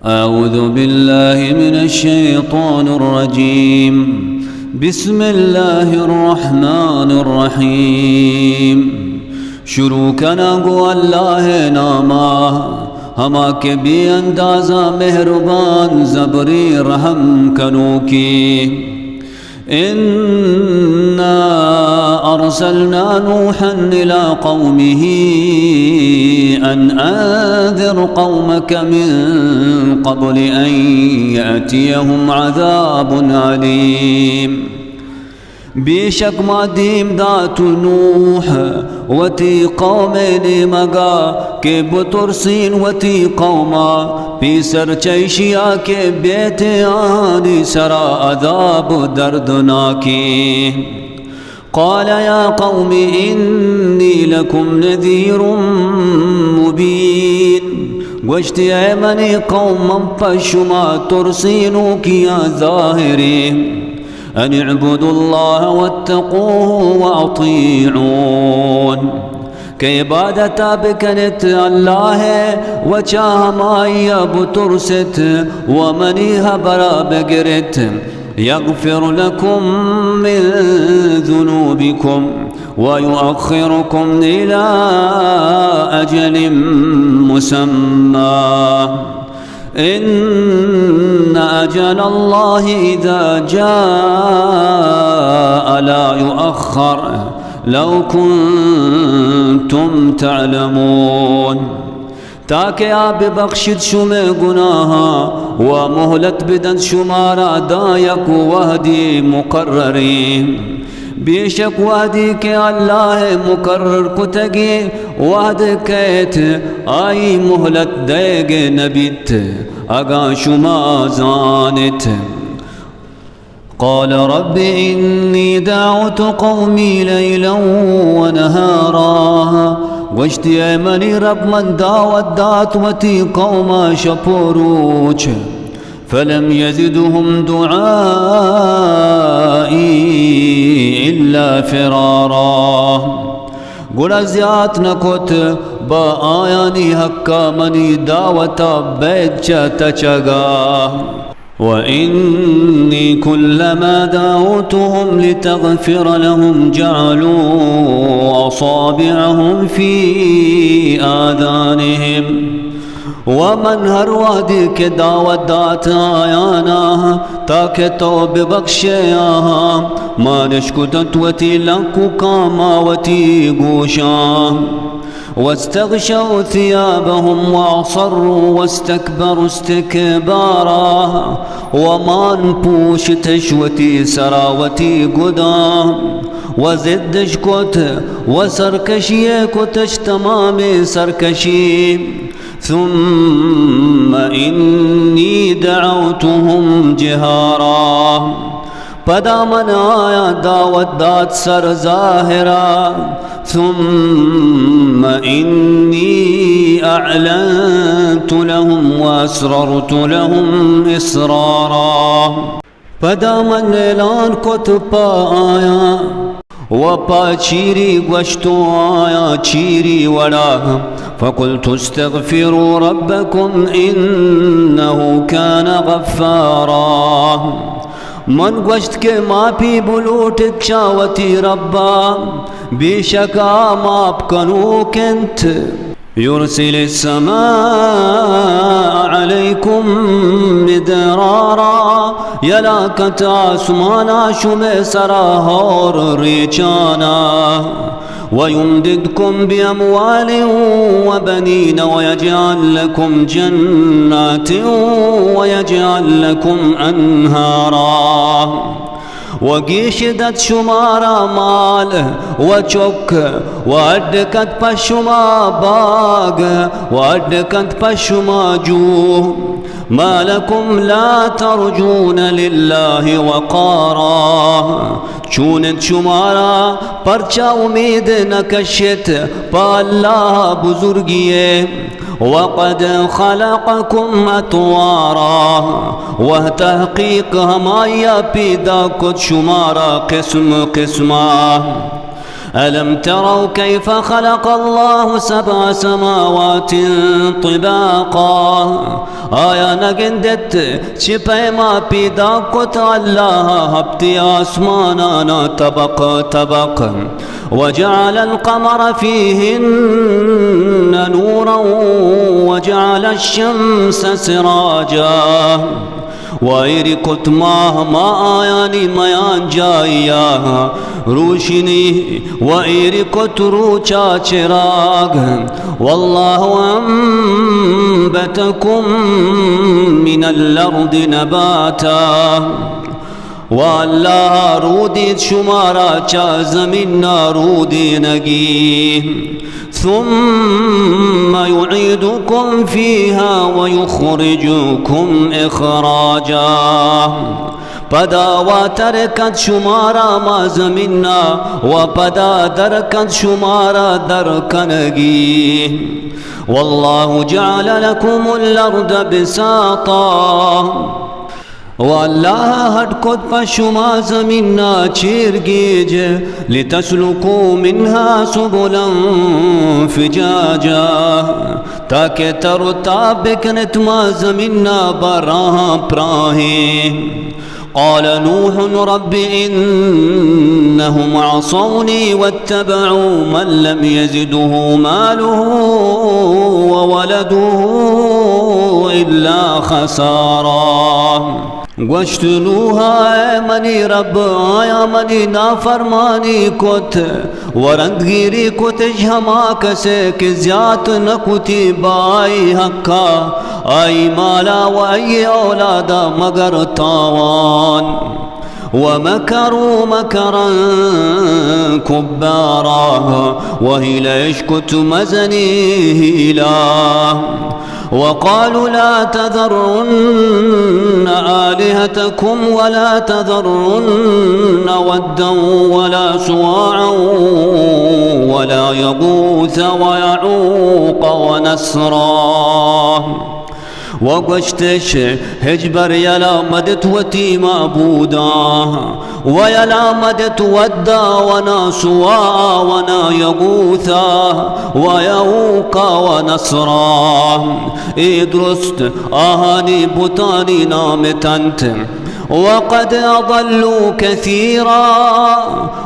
أعوذ بالله من الشيطان الرجيم. بسم الله الرحمن الرحيم. शुरू कना गो अल्लाह नामा हमा के भी अंदाज़ा मेहरबान ज़बरी रहम कनो की। इन्ना अरसलना नूहन इला क़ौमिही अन अंज़िर क़ौमक मिन क़ब्ल अन यअतियहुम अज़ाबुन अलीम। बेशक मादीम दातु नूह वती कौमें मगा के बुतुरसीन वती कौमा पीसर चैशिया के बेते आनी सरा अज़ाब दर्दनाकी। क़ाल या क़ौमी इन्नी लकुम नज़ीरुम मुबीन। गोश्ती ऐ मनी कौम पशुमा तुरसीनों किया ज़ाहिरी अन अअ्बुदुल्लाह वत्तक़ूहु वअतीऊन। के इबादत बिकनत अल्लाह वचाह माया बुतुरसत वमनीहा बरा बगिरत यग़फिर लकुम मिन ज़ुनूबिकुम वयुअख़्खिरुकुम इला अजलिम मुसम्मा। इन्न अजल अल्लाह इज़ा जाअ ला युअख़्ख़र लौ कुन्तुम तअलमून। ताकि आप बख्शित शुमे गुनाहा व मोहलत बिदन शुमारा दायक वहदी मुकर्ररी। बेशक वादी के अल्लाह मुकर्रर कुतगी वाद कैत आई मोहलत देगे नबित अगा शुमा जानत। क़ाल रब्बि इन्नी दअउतु क़ौमी लैलन व नहारा। गोश्ती ऐ मनी रब मन दावत दात वती कौमा शपोरूच फलम यज़िदहुम दुआई इल्ला फ़िरारा। गुड़ा ज़्यात नकोत बा आयानी हक्का मनी दावता बैचा तचगा। वइन्नी कुल्लमा दाऊतुहुम लितग़फ़िर लहुम जअलू असाबिअहुम फ़ी आज़ानिहिम। वमन हर वादी के दावत दात आयाना ताकि तौब बख्शे आहा मारिश कुदत वती लंकु कामावती गोशा। वस्तग़शौ थियाबहुम वअसर्रू वस्तकबरू इस्तिकबारा। वमान पूश तशवती सरावती गुदा वज़िद्दश कुत वसरकशिये कुतश तमाम सरकशी। ثم إني دعوتهم جهارا। पदा मन आया दावत दात सर ज़ाहिरा। ثم إني أعلنت لهم وأسررت لهم إسرارا। पदा मन ऐलान कुत पा आया वपा चीरी गश्तो आया चीरी वड़ा। फ़क़ुल्तु इस्तग़फ़िरू रब्बकुम इन्नहु कान गफ़्फ़ारा। मन गश्त के माफ़ी बुलूट चावती रब्बा बेशका माप कनो केंत। युरसिलिस समाअ अलैकुम मिदरारा। यलाकत आसमाना शुमे सरा और रेचाना। वयुमदिदकुम बिअमवाल वबनीन वयजअल लकुम जन्नातिन वयजअल लकुम अन्हारा। वगीशिदत शुमारा माल वचुक वअडकत पशुमा बाग वअडकत पशुमा जू। मा लकुम ला तर्जून लिल्लाहि वक़ारा। चूनत शुमारा परचा उम्मीद न कशित पा अल्लाह बुजुर्गिये। वक़द ख़लक़कुम अतवारा। वह तहक़ीक़ हमाया पैदा कुछ शुमारा किस्म किस्मा। ألم تروا كيف خلق الله 7 سماوات طباقا آیا نگندت چی پیما پیدا کت اللہ ہفتی آسمانانا طبق طبق وجعل القمر فيهن نورا وجعل الشمس سراجا وائری کت ماہ ما آیانی میان جائیا روشنی وائری کت روچا چراغ واللہ انبتکم من الارض نباتا واللہ رودید شمارا چا زمین رودی نگی ثم يعيدكم فيها ويخرجكم إخراجا پدا و ترکت شمارا ما زمیننا و پدا درکت شمارا درکنگی والله جعل لكم الأرض بساطا والله ہٹ کت پشما زمیننا چیرگیج لتسلکو منها سبلا فجاجا تاکہ تر و تاب بکنت ما زمیننا براہ پراہیں قال نوح رب إنهم عصوني واتبعوا من لم يزده ماله وولده إلا خسارا گوشتنوها منی رب آیا منی نافرمانی کت ورندگیری کت جہما کسے کہ زیادت نکتی بائی حقا آئی مالا و ای اولادا مگر تاوان ومكروا مكرا كبارا وهي لا يشكت مزنيه وقالوا لا تذرن آلهتكم ولا تذرن ودا ولا سواعا ولا يغوث ويعوق ونسرا وقشتش هجبر يلا مدت وتي معبودا ويلا مدت ودا ونا سوا ونا يغوثا ويعوق ونسرا إدرست آهاني بطاني نامتنت وقد أضلوا كثيرا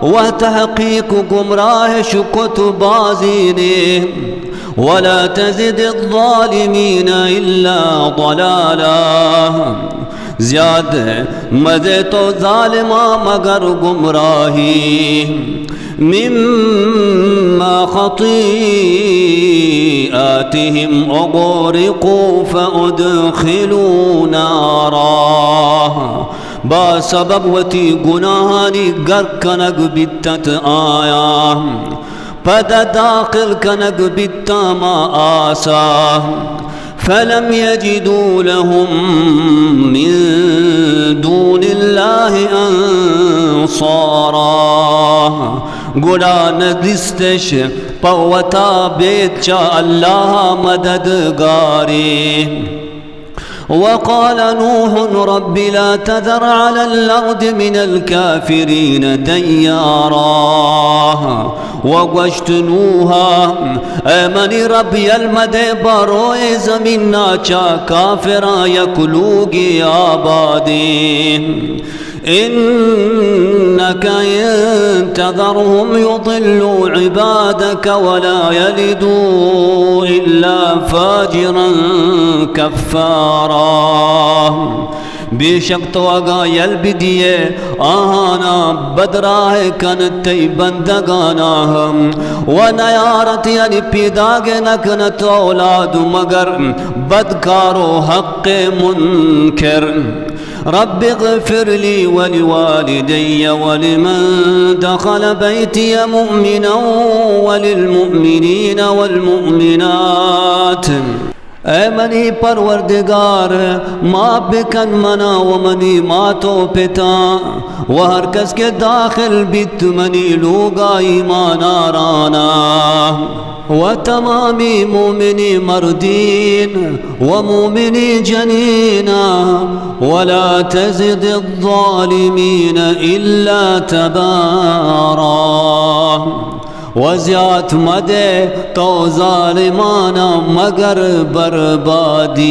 وتحقيق گمراه شكت بازيني ولا تزد الظالمين إلا ضلالا زیاد مزے تو ظالما مگر گمراہی مما خطيئاتهم أغرقوا فأدخلوا نارا با سبب وتی گناہانی گر کنگ بیتت آیا پد داخل کنگ بیتا ما آسا فلم يجدوا لهم من دون الله أنصارا گلا ندستش پوتا بیت چا اللہ مددگاری وقال نوح رب لا تذر على الأرض من الكافرين ديارا وقشتنوها امني ربي المدى بروي زميننا چا كافرا يكلوغي آبادي إنك إن تذرهم يضلوا عبادك ولا يلدوا إلا فاجرا كفارا بیشک تو اگا یل بدیے آہانا بدراہ کنتی بندگانا ہم ونیارت یعنی پیداگ نکنت اولاد مگر بدکارو حق منکر رب اغفر لي ولوالدي ولمن دخل بيتي مؤمنا وللمؤمنين والمؤمنات اے منی پروردگار ما بکن منا و منی ماتو پتا و ہر کس کے داخل بیت منی لوگا ایمان آرانا و تمامی مومنی مردین و مومنی جنینا ولا تزد الظالمین الا تبارا वज़ियात मदे तो ज़ालिमाना मगर बर्बादी।